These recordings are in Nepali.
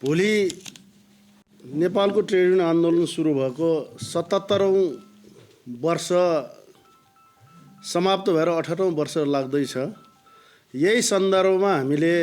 भोलि नेपालको ट्रेड युनियन आन्दोलन सुरु भएको 77औं वर्ष समाप्त भएर 18औं वर्ष लाग्दैछ। यही सन्दर्भमा हामीले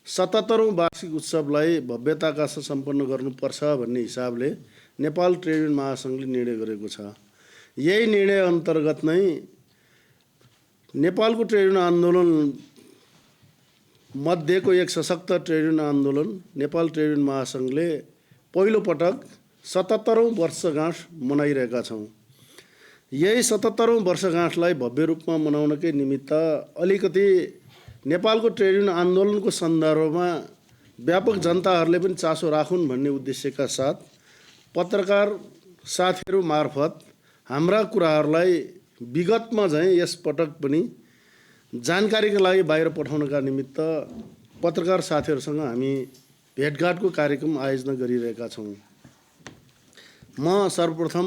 77औं वार्षिक उत्सवलाई भव्यताका साथ सम्पन्न गर्नुपर्छ भन्ने हिसाबले नेपाल ट्रेड युनियन महासङ्घले निर्णय गरेको छ। यही निर्णय अन्तर्गत नै नेपालको ट्रेड युनियन आन्दोलन मध्येको एक सशक्त ट्रेड युनियन आन्दोलन नेपाल ट्रेड युनियन महासङ्घले पहिलो पटक 77औं वर्षगाँठ मनाइरहेका छौँ। यही 77औं वर्षगाँठलाई भव्य रूपमा मनाउनकै निमित्त अलिकति नेपालको ट्रेड युनियन आन्दोलनको सन्दर्भमा व्यापक जनताहरूले पनि चासो राखुन् भन्ने उद्देश्यका साथ पत्रकार साथीहरू मार्फत हाम्रा कुराहरूलाई विगतमा चाहिँ यस पटक पनि जानकारीका लागि बाहिर पठाउनका निमित्त पत्रकार साथीहरूसँग हामी भेटघाटको कार्यक्रम आयोजना गरिरहेका छौँ। म सर्वप्रथम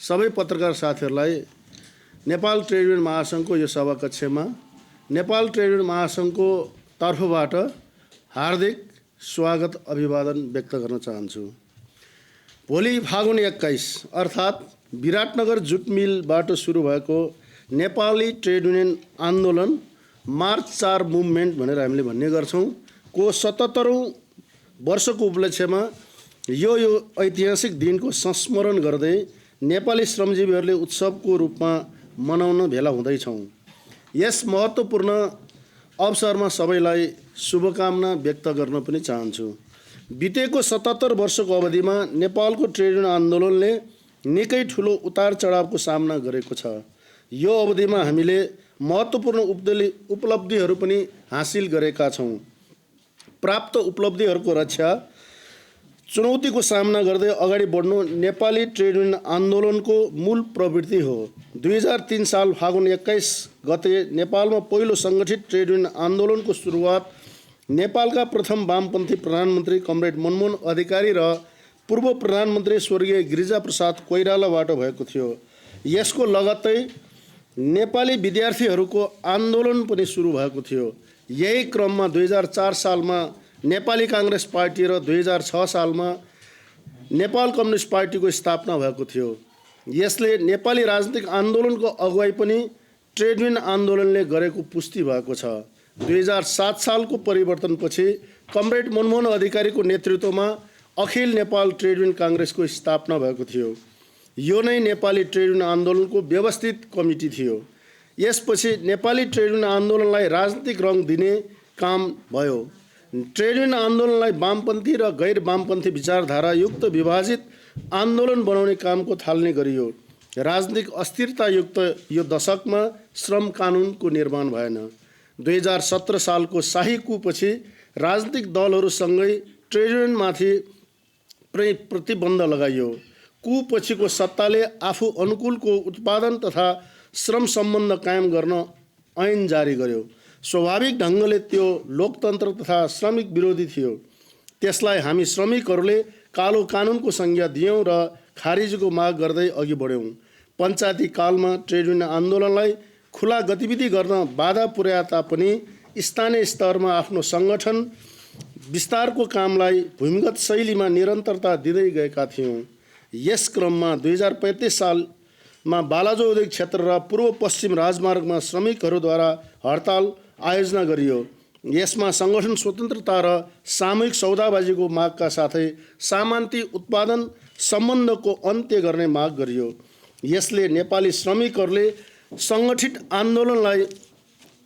सबै पत्रकार साथीहरूलाई नेपाल ट्रेड युनियन महासङ्घको यो सभाकक्षमा नेपाल ट्रेड युनियन महासङ्घको तर्फबाट हार्दिक स्वागत अभिवादन व्यक्त गर्न चाहन्छु। भोलि फागुन 21 अर्थात् विराटनगर जुट मिलबाट सुरु भएको नेपाली ट्रेड युनियन आन्दोलन मार्च 4 मुभमेन्ट भनेर हामीले भन्ने गर्छौँ को 77औं वर्षको उपलक्ष्यमा यो ऐतिहासिक दिनको संस्मरण गर्दै नेपाली श्रमजीवीहरूले उत्सवको रूपमा मनाउन भेला हुँदैछौँ। यस महत्त्वपूर्ण अवसरमा सबैलाई शुभकामना व्यक्त गर्न पनि चाहन्छु। बितेको 77 वर्षको अवधिमा नेपालको ट्रेड युनियन आन्दोलनले निकै ठुलो उतार चढावको सामना गरेको छ। यो अवधिमा हामीले महत्त्वपूर्ण उपलब्धिहरू पनि हासिल गरेका छौँ। प्राप्त उपलब्धिहरूको रक्षा चुनौतीको सामना गर्दै अगाडि बढ्नु नेपाली ट्रेड युनियन आन्दोलनको मूल प्रवृत्ति हो। 2003 साल फागुन 21 गते नेपालमा पहिलो सङ्गठित ट्रेड युनियन आन्दोलनको सुरुवात नेपालका प्रथम वामपन्थी प्रधानमन्त्री कमरेड मनमोहन अधिकारी र पूर्व प्रधानमन्त्री स्वर्गीय गिरिजाप्रसाद कोइरालाबाट भएको थियो। यसको लगत्तै नेपाली विद्यार्थीहरूको आन्दोलन पनि सुरु भएको थियो। यही क्रममा 2004 सालमा नेपाली काङ्ग्रेस पार्टी र 2006 सालमा नेपाल कम्युनिस्ट पार्टीको स्थापना भएको थियो। यसले नेपाली राजनीतिक आन्दोलनको अगुवाई पनि ट्रेड युनियन आन्दोलनले गरेको पुष्टि भएको छ। 2007 सालको परिवर्तनपछि कमरेड मनमोहन अधिकारीको नेतृत्वमा अखिल नेपाल ट्रेड युनियन काङ्ग्रेसको स्थापना भएको थियो। यो नै नेपाली ट्रेड युनियन आन्दोलनको व्यवस्थित कमिटी थियो। यसपछि नेपाली ट्रेड युनियन आन्दोलनलाई राजनीतिक रङ दिने काम भयो। ट्रेड युनियन आन्दोलनलाई वामपन्थी र गैर वामपन्थी विचारधारा युक्त विभाजित आन्दोलन बनाउने कामको थाल्ने गरियो। राजनीतिक अस्थिरतायुक्त यो दशकमा श्रम कानुनको निर्माण भएन। 2017 सालको शाही कुपछि राजनीतिक दलहरूसँगै ट्रेड युनियनमाथि प्रतिबन्ध लगाइयो। कुपछिको सत्ताले आफू अनुकूलको उत्पादन तथा श्रम सम्बन्ध कायम गर्न ऐन जारी गर्यो। स्वाभाविक ढङ्गले त्यो लोकतन्त्र तथा श्रमिक विरोधी थियो। त्यसलाई हामी श्रमिकहरूले कालो कानुनको संज्ञा दियौँ र खारिजको माग गर्दै अघि बढ्यौँ। पञ्चायती कालमा ट्रेड युनियन आन्दोलनलाई खुला गतिविधि गर्न बाधा पुर्याए तापनि स्थानीय स्तरमा आफ्नो सङ्गठन विस्तारको कामलाई भूमिगत शैलीमा निरन्तरता दिँदै गएका थियौँ। यस क्रममा 2035 सालमा बालाजु औद्योगिक क्षेत्र र पूर्व पश्चिम राजमार्गमा श्रमिकहरूद्वारा हडताल आयोजना गरियो। यसमा सङ्गठन स्वतन्त्रता र सामूहिक सौदाबाजीको मागका साथै सामान्ती उत्पादन सम्बन्धको अन्त्य गर्ने माग गरियो। यसले नेपाली श्रमिकहरूले सङ्गठित आन्दोलनलाई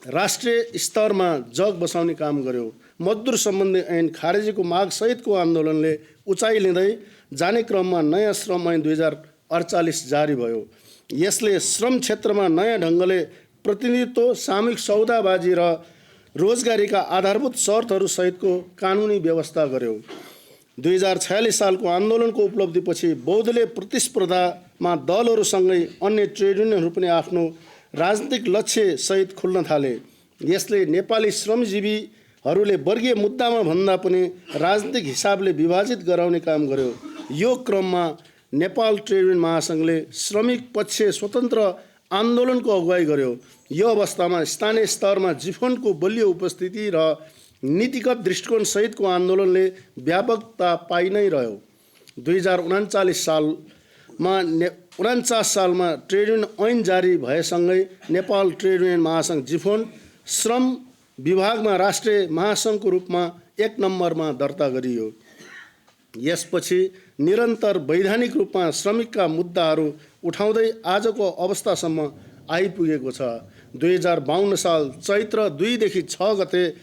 राष्ट्रिय स्तरमा जग बसाउने काम गर्यो। मजदुर सम्बन्धी ऐन खारेजीको माग सहितको आन्दोलनले उचाइ लिँदै जाने क्रममा नयाँ श्रम ऐन 2048 जारी भयो। यसले श्रम क्षेत्रमा नयाँ ढङ्गले प्रतिनिधित्व, सामूहिक सौदाबाजी र रोजगारीका आधारभूत शर्तहरू सहितको कानुनी व्यवस्था गर्यो। 2046 सालको आन्दोलनको उपलब्धिपछि बौद्धले प्रतिस्पर्धामा दलहरूसँगै अन्य ट्रेड युनियनहरू पनि आफ्नो राजनीतिक लक्ष्य सहित खुल्न थाले। यसले नेपाली श्रमजीवीहरूले वर्गीय मुद्दामा भन्दा पनि राजनीतिक हिसाबले विभाजित गराउने काम गर्यो। यो क्रममा नेपाल ट्रेड युनियन महासङ्घले श्रमिक पक्ष स्वतन्त्र आन्दोलनको अगुवाई गर्यो। यो अवस्थामा स्थानीय स्तरमा जिफोनको बलियो उपस्थिति र नीतिगत दृष्टिकोण सहितको आन्दोलनले व्यापकता पाइ नै रह्यो। 2039 सालमा ट्रेड युनियन ऐन जारी भएसँगै नेपाल ट्रेड युनियन महासङ्घ जिफोन श्रम विभागमा राष्ट्रिय महासङ्घको रूपमा 1 नम्बरमा दर्ता गरियो। यसपछि निरन्तर वैधानिक रूपमा श्रमिकका मुद्दाहरू उठाउँदै आजको अवस्थासम्म आइपुगेको छ। 2052 साल चैत्र 2 देखि 6 गते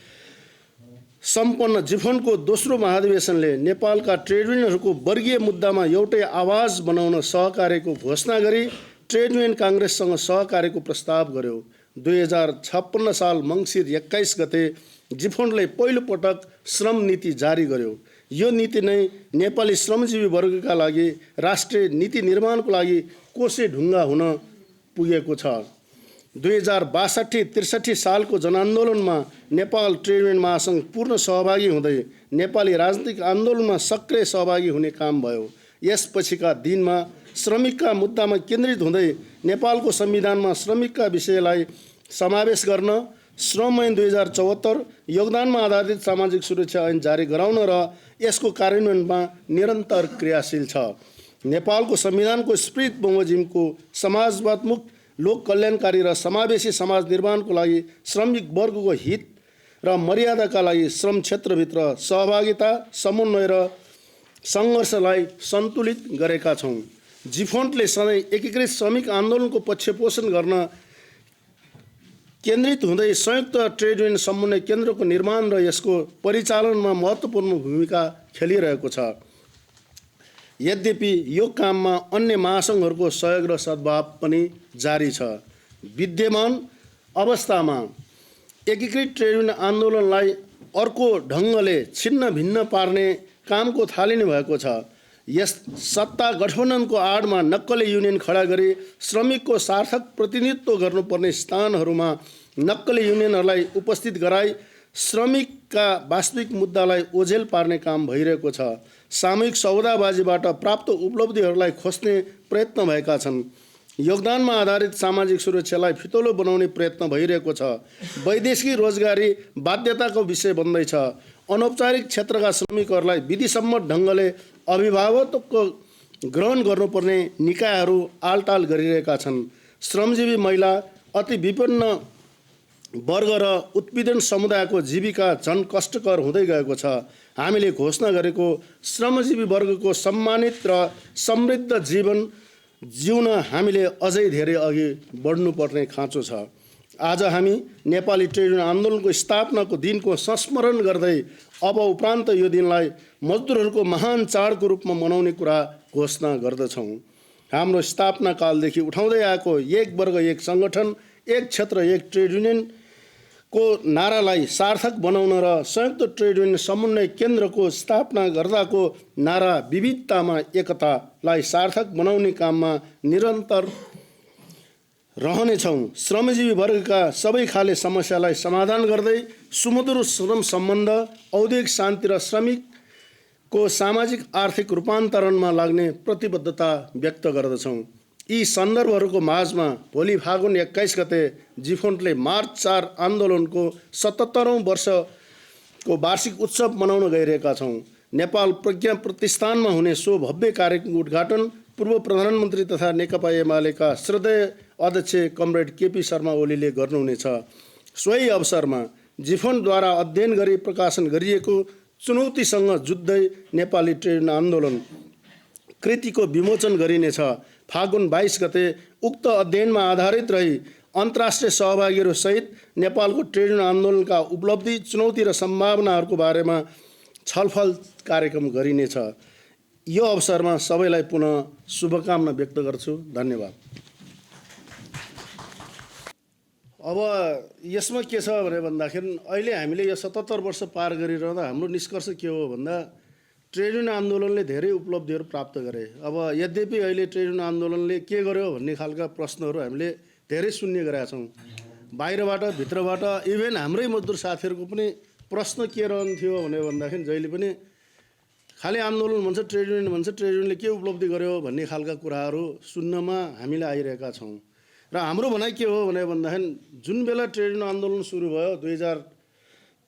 सम्पन्न जिफोनको दोस्रो महाधिवेशनले नेपालका ट्रेड युनियनहरूको वर्गीय मुद्दामा एउटै आवाज बनाउन सहकार्यको घोषणा गरी ट्रेड युनियन काङ्ग्रेससँग सहकार्यको प्रस्ताव गर्यो। 2056 साल मङ्सिर 21 गते जिफोनले पहिलोपटक श्रम नीति जारी गर्यो। यो नीति नै नेपाली श्रमजीवी वर्गका लागि राष्ट्रिय नीति निर्माणको लागि कोसे ढुङ्गा हुन पुगेको छ। 2062-63 सालको जनआन्दोलनमा नेपाल ट्रेड युनियन महासङ्घ पूर्ण सहभागी हुँदै नेपाली राजनीतिक आन्दोलनमा सक्रिय सहभागी हुने काम भयो। यसपछिका दिनमा श्रमिकका मुद्दामा केन्द्रित हुँदै नेपालको संविधानमा श्रमिकका विषयलाई समावेश गर्न श्रम ऐन 2074, योगदानमा आधारित सामाजिक सुरक्षा ऐन जारी गराउन र यसको कार्यान्वयनमा निरन्तर क्रियाशील छ। नेपालको संविधानको स्पिरिट बमोजिमको समाजवादमुक्त लोक कल्याणकारी र समावेशी समाज निर्माणको लागि श्रमिक वर्गको हित र मर्यादाका लागि श्रम क्षेत्रभित्र सहभागिता, समन्वय र सङ्घर्षलाई सन्तुलित गरेका छौँ। जिफोनले सधैँ एकीकृत श्रमिक आन्दोलनको पक्षपोषण गर्न केन्द्रित हुँदै संयुक्त ट्रेड युनियन समन्वय केन्द्रको निर्माण र यसको परिचालनमा महत्त्वपूर्ण भूमिका खेलिरहेको छ। यद्यपि यो काममा अन्य महासङ्घहरूको सहयोग र सद्भाव पनि जारी छ। विद्यमान अवस्थामा एकीकृत ट्रेड युनियन आन्दोलनलाई अर्को ढङ्गले छिन्न भिन्न पार्ने कामको थालिने भएको छ। यस सत्ता गठबन्धनको आडमा नक्कली युनियन खडा गरी श्रमिकको सार्थक प्रतिनिधित्व गर्नुपर्ने स्थानहरूमा नक्कली युनियनहरूलाई उपस्थित गराई श्रमिकका वास्तविक मुद्दालाई ओझेल पार्ने काम भइरहेको छ। सामूहिक सौदाबाजीबाट प्राप्त उपलब्धिहरूलाई खोज्ने प्रयत्न भएका छन्। योगदानमा आधारित सामाजिक सुरक्षालाई फितलो बनाउने प्रयत्न भइरहेको छ। वैदेशिक रोजगारी बाध्यताको विषय बन्दैछ। अनौपचारिक क्षेत्रका श्रमिकहरूलाई विधिसम्मत ढङ्गले अभिभावकत्व ग्रहण गर्नुपर्ने निकायहरू आलटाल गरिरहेका छन्। श्रमजीवी महिला, अति विपन्न वर्ग र उत्पीडन समुदायको जीविका झन कष्टकर हुँदै गएको छ। हामीले घोषणा गरेको श्रमजीवी वर्गको सम्मानित र समृद्ध जीवन जिउन हामीले अझै धेरै अघि बढ्नुपर्ने खाँचो छ। आज हामी नेपाली ट्रेड युनियन आन्दोलनको स्थापनाको दिनको संस्मरण गर्दै अब उपरान्त यो दिनलाई मजदुरहरूको महान चाडको रूपमा मनाउने कुरा घोषणा गर्दछौँ। हाम्रो स्थापना कालदेखि उठाउँदै आएको एक वर्ग एक सङ्गठन एक क्षेत्र एक ट्रेड युनियनको नारालाई सार्थक बनाउन र संयुक्त ट्रेड युनियन समन्वय केन्द्रको स्थापना गर्दाको नारा विविधतामा एकतालाई सार्थक बनाउने काममा निरन्तर रहनेछौँ। श्रमजीवी वर्गका सबै खाले समस्यालाई समाधान गर्दै सुमधुर श्रम सम्बन्ध, औद्योगिक शान्ति र श्रमिकको सामाजिक आर्थिक रूपान्तरणमा लाग्ने प्रतिबद्धता व्यक्त गर्दछौँ। यी सन्दर्भहरूको माझमा भोलि फागुन 21 गते जिफोनले मार्च 4 आन्दोलनको 77औं वर्षको वार्षिक उत्सव मनाउन गइरहेका छौँ। नेपाल प्रज्ञा प्रतिष्ठानमा हुने सो भव्य कार्यक्रमको उद्घाटन पूर्व प्रधानमन्त्री तथा नेकपा एमालेका श्रद्धेय अध्यक्ष कमरेड केपी शर्मा ओलीले गर्नुहुनेछ। सोही अवसरमा जिफोनद्वारा अध्ययन गरी प्रकाशन गरिएको चुनौतीसँग जुझ्दै नेपाली ट्रेड युनियन आन्दोलन कृतिको विमोचन गरिनेछ। फागुन 22 गते उक्त अध्ययनमा आधारित रही अन्तर्राष्ट्रिय सहभागीहरू सहित नेपालको ट्रेड युनियन आन्दोलनका उपलब्धि, चुनौती र सम्भावनाहरूको बारेमा छलफल कार्यक्रम गरिनेछ। यो अवसरमा सबैलाई पुनः शुभकामना व्यक्त गर्छु। धन्यवाद। अब यसमा के छ भने भन्दाखेरि अहिले हामीले यो 77 वर्ष पार गरिरहँदा हाम्रो निष्कर्ष के हो भन्दा ट्रेड युनियन आन्दोलनले धेरै उपलब्धिहरू प्राप्त गरे। अब यद्यपि अहिले ट्रेड युनियन आन्दोलनले के गर्यो भन्ने खालका प्रश्नहरू हामीले धेरै सुन्ने गरेका छौँ। बाहिरबाट भित्रबाट इभेन हाम्रै मजदुर साथीहरूको पनि प्रश्न के रहन्थ्यो भने भन्दाखेरि जहिले पनि खालि आन्दोलन भन्छ, ट्रेड युनियन भन्छ, ट्रेड युनियनले के उपलब्धि गर्यो भन्ने खालका कुराहरू सुन्नमा हामीले आइरहेका छौँ। र हाम्रो भनाइ के हो भने भन्दाखेरि जुन बेला ट्रेड युनियन आन्दोलन सुरु भयो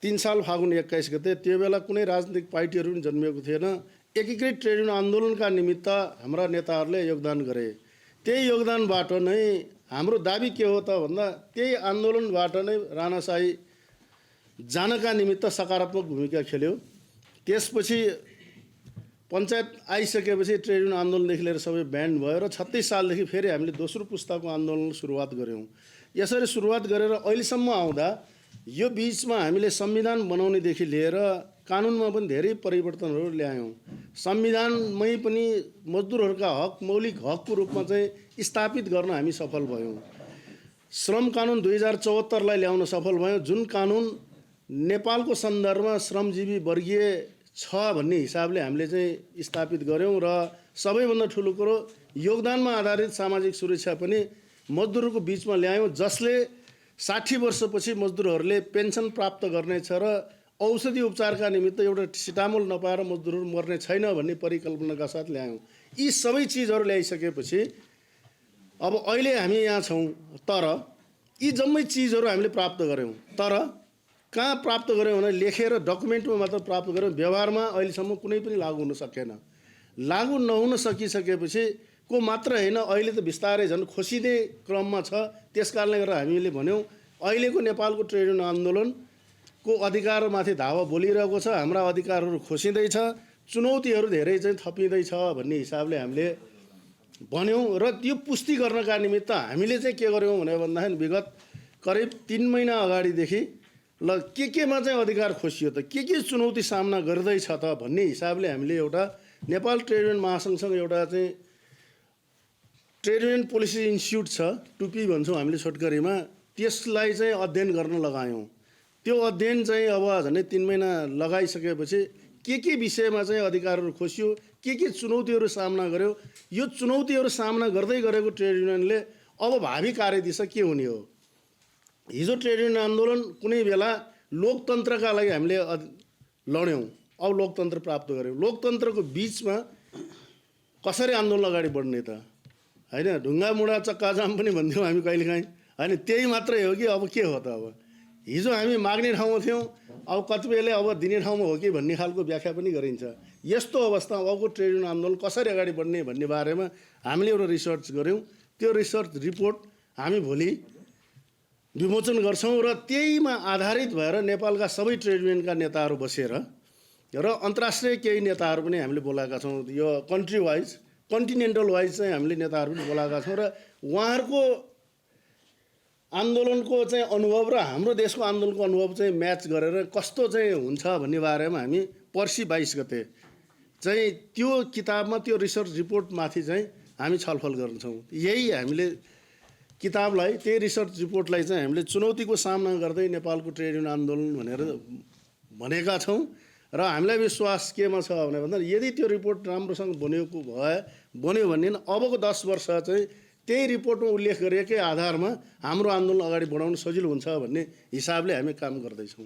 3 साल फागुन 21 गते त्यो बेला कुनै राजनीतिक पार्टीहरू पनि जन्मिएको थिएन। एकीकृत ट्रेड युनियन आन्दोलनका निमित्त हाम्रा नेताहरूले योगदान गरे। त्यही योगदानबाट नै हाम्रो दाबी के हो त भन्दा त्यही आन्दोलनबाट नै राणाशाही जानका निमित्त सकारात्मक भूमिका खेल्यो। त्यसपछि पञ्चायत आइसकेपछि ट्रेड युनियन आन्दोलनदेखि लिएर सबै ब्यान्ड भयो र 36 सालदेखि फेरि हामीले दोस्रो पुस्ताको आन्दोलन सुरुवात गऱ्यौँ। यसरी सुरुवात गरेर अहिलेसम्म आउँदा यो बिचमा हामीले संविधान बनाउनेदेखि लिएर कानुनमा पनि धेरै परिवर्तनहरू ल्यायौँ। संविधानमै पनि मजदुरहरूका हक मौलिक हकको रूपमा चाहिँ स्थापित गर्न हामी सफल भयौँ। श्रम कानुन 2074 लाई ल्याउन सफल भयौँ, जुन कानुन नेपालको सन्दर्भमा श्रमजीवी वर्गीय छ भन्ने हिसाबले हामीले चाहिँ स्थापित गऱ्यौँ। र सबैभन्दा ठुलो कुरो योगदानमा आधारित सामाजिक सुरक्षा पनि मजदुरहरूको बिचमा ल्यायौँ, जसले 60 वर्षपछि मजदुरहरूले पेन्सन प्राप्त गर्नेछ र औषधि उपचारका निमित्त एउटा सिटामोल नपाएर मजदुरहरू मर्ने छैन भन्ने परिकल्पनाका साथ ल्यायौँ। यी सबै चिजहरू ल्याइसकेपछि अब अहिले हामी यहाँ छौँ। तर यी जम्मै चिजहरू हामीले प्राप्त गऱ्यौँ, तर कहाँ प्राप्त गऱ्यौँ भने लेखेर डकुमेन्टमा मात्र प्राप्त गऱ्यौँ। व्यवहारमा अहिलेसम्म कुनै पनि लागू हुन सकेन। लागू नहुन सकिसकेपछि को मात्र होइन, अहिले त बिस्तारै झन् खोसिने क्रममा छ। त्यस कारणले गर्दा हामीले भन्यौँ अहिलेको नेपालको ट्रेड युनियन आन्दोलनको अधिकारमाथि धावा बोलिरहेको छ, हाम्रा अधिकारहरू खोसिँदैछ, चुनौतीहरू धेरै चाहिँ थपिँदैछ भन्ने हिसाबले हामीले भन्यौँ। र त्यो पुष्टि गर्नका निमित्त हामीले चाहिँ के गर्यौँ भने भन्दाखेरि विगत करिब 3 महिना अगाडिदेखि ल केमा चाहिँ अधिकार खोसियो त, के चुनौती सामना गर्दैछ त भन्ने हिसाबले हामीले एउटा नेपाल ट्रेड युनियन महासङ्घसँग एउटा चाहिँ ट्रेड युनियन पोलिसी इन्स्टिट्युट छ, टुपी भन्छौँ हामीले छोटकरीमा, त्यसलाई चाहिँ अध्ययन गर्न लगायौँ। त्यो अध्ययन चाहिँ अब झन्डै 3 महिना लगाइसकेपछि के विषयमा चाहिँ अधिकारहरू खोसियो, के चुनौतीहरू सामना गर्यो, यो चुनौतीहरू सामना गर्दै गरेको ट्रेड युनियनले अब भावी कार्यदिशा के हुने हो। हिजो ट्रेड युनियन आन्दोलन कुनै बेला लोकतन्त्रका लागि हामीले लड्यौँ, अब लोकतन्त्र प्राप्त गऱ्यौँ। लोकतन्त्रको बिचमा कसरी आन्दोलन अगाडि बढ्ने त होइन, ढुङ्गा मुढा चक्काजाम पनि भन्थ्यौँ हामी कहिलेकाहीँ होइन। त्यही मात्रै हो कि अब के हो त। अब हिजो हामी माग्ने ठाउँमा थियौँ, अब कतिपयले अब दिने ठाउँमा हो कि भन्ने खालको व्याख्या पनि गरिन्छ। यस्तो अवस्थामा अबको ट्रेड युनियन आन्दोलन कसरी अगाडि बढ्ने भन्ने बारेमा हामीले एउटा रिसर्च गऱ्यौँ। त्यो रिसर्च रिपोर्ट हामी भोलि विमोचन गर्छौँ र त्यहीमा आधारित भएर नेपालका सबै ट्रेड युनियनका नेताहरू बसेर र अन्तर्राष्ट्रिय केही नेताहरू पनि हामीले बोलाएका छौँ। यो कन्ट्री वाइज कन्टिनेन्टल वाइज चाहिँ हामीले नेताहरू पनि बोलाएका छौँ र उहाँहरूको आन्दोलनको चाहिँ अनुभव र हाम्रो देशको आन्दोलनको अनुभव चाहिँ म्याच गरेर कस्तो चाहिँ हुन्छ भन्ने बारेमा हामी पर्सि 22 गते चाहिँ त्यो किताबमा त्यो रिसर्च रिपोर्टमाथि चाहिँ हामी छलफल गर्छौँ। यही हामीले किताबलाई, त्यही रिसर्च रिपोर्टलाई चाहिँ हामीले चुनौतीको सामना गर्दै नेपालको ट्रेड युनियन आन्दोलन भनेर भनेका छौँ। र हामीलाई विश्वास केमा छ भने भन्दा यदि त्यो रिपोर्ट राम्रोसँग बन्यो भने अबको 10 वर्ष चाहिँ त्यही रिपोर्टमा उल्लेख गरिएकै आधारमा हाम्रो आन्दोलन अगाडि बढाउन सजिलो हुन्छ भन्ने हिसाबले हामी काम गर्दैछौँ।